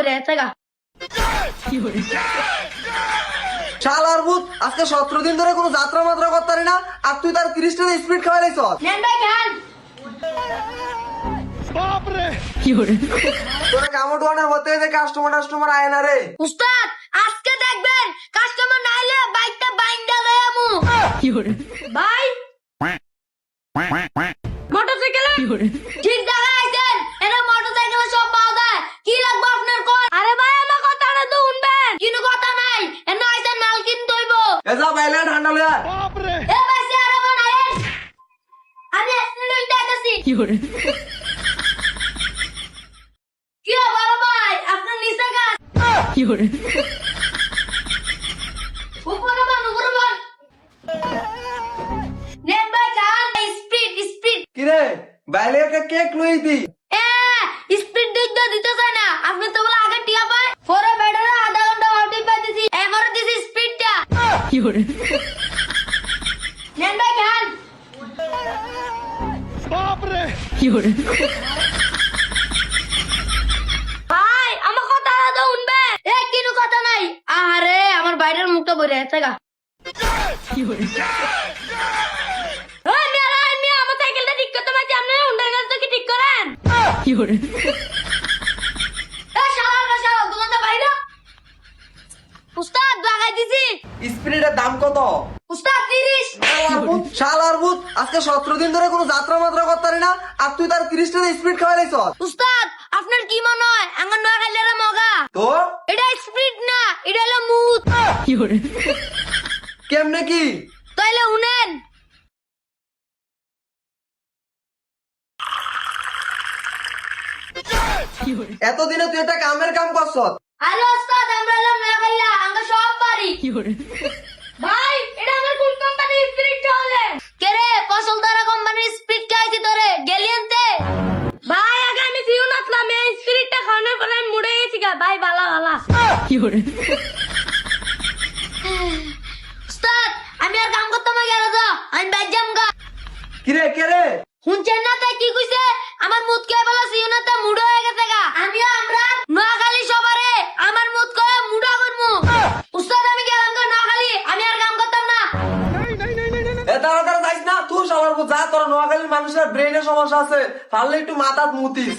বইরে আছে গা। শালার ভূত, আজকে 17 দিন ধরে কোনো যাত্রা মাত্রা করতে পারি না, আর তুই তার 30টা স্পিড খাওয়াই লাইছ। নেন ভাই খান। তোরা কামড় ওয়ানের মধ্যে যে কাস্টমার আয় না রে। উস্তাদ আজকে দেখবেন কাস্টমার না আইলে বাইকটা বাইন্দা লয়ে আমু। ভাই মোটরসাইকেলে ঠিক জায়গায় আইছেন, এরা মোটরসাইকেলে সব পাওয়া যায়। কি লাগবে আপনার কোন? আরে ভাই আমার কথাটা তো শুনবেন। কিনো কথা নাই, এনে আইছেন মাল কিনতে হইব। এ যা বাইলে ঠান্ডা লয়া। এ ভাই সে আর আমার আইন, আমি আসলে লইতে আইতাছি। কি হবে বড় ভাই, আপনার নিচে গাছ। উপরে বল। নেন ভাই খান, স্পিড। কিরে বাইলে একটা কেক লইতি। স্পিড দিতে চায় না। আপনি তো বলে আগে টিয়া পায়, পরে ব্যাটারে আধা ঘন্টা অল্টি পাইতেছি, এবারে দিছি স্পিডটা। নেন ভাই খান। ভাই আমার কথা তো শুনবে। কিনো কথা নাই। আরে আমার বাইরের মুখটা বইরে আছে গা। আমার সাইকেলটা ঠিক করতে পারছি, আপনি হুন্ডার গাছ তো কি ঠিক করেন? উস্তাদ লাগাই দিছি। স্পিডের দাম কত? উস্তাদ 30। শালার ভূত, আজকে 17 দিন ধরে কোনো যাত্রা মাত্রা করতে পারি না, আর তুই তার 30টা স্পিড খাওয়াই লাইছ। উস্তাদ আপনার কি মনে হয় আমার নয়া খাইলে মগা? তো এটা স্পিড না, এটা হলো মুত। কেমনে কি? তাইলে শুনেন। এতদিনে তুই একটা কামের কাম করছ। আরে ওস্তাদ আমরা হলাম নয়া খাইলা, আমরা সব পারি। ভাই এটা আমার কোন কোম্পানির স্পিড চলে? কেরে ফসলদারা কোম্পানির স্পিড খাইছি তোরে গেলিয়েনতে। ভাই আগে আমি ফিউ নাচলাম, এই স্পিডটা খাওয়ানোর পরে আমি মুড়ে গেছি গা। ভাই বালা উস্তাদ আমি আর কাম করতে না গেল তো, আমি বাইর যাম গা। কিরে কেরে? শুনছেন না তাই কি কইছে? আমার মুত কে বলা সিউনাতে মুড়ো হয়ে গেছে গা। আমিও আমরা নোয়াখালী সবারে আমার মুত কয়ে মুড়া করমু। উস্তাদ আমি গেলাম গা নোয়াখালী, আমি আর কাম করতাম না। এ তারা যাইস না, তুই সবার যা, তোর নোয়াখালীর মানুষের ব্রেনের সমস্যা আছে, পারলে একটু মাথাত মুতিস।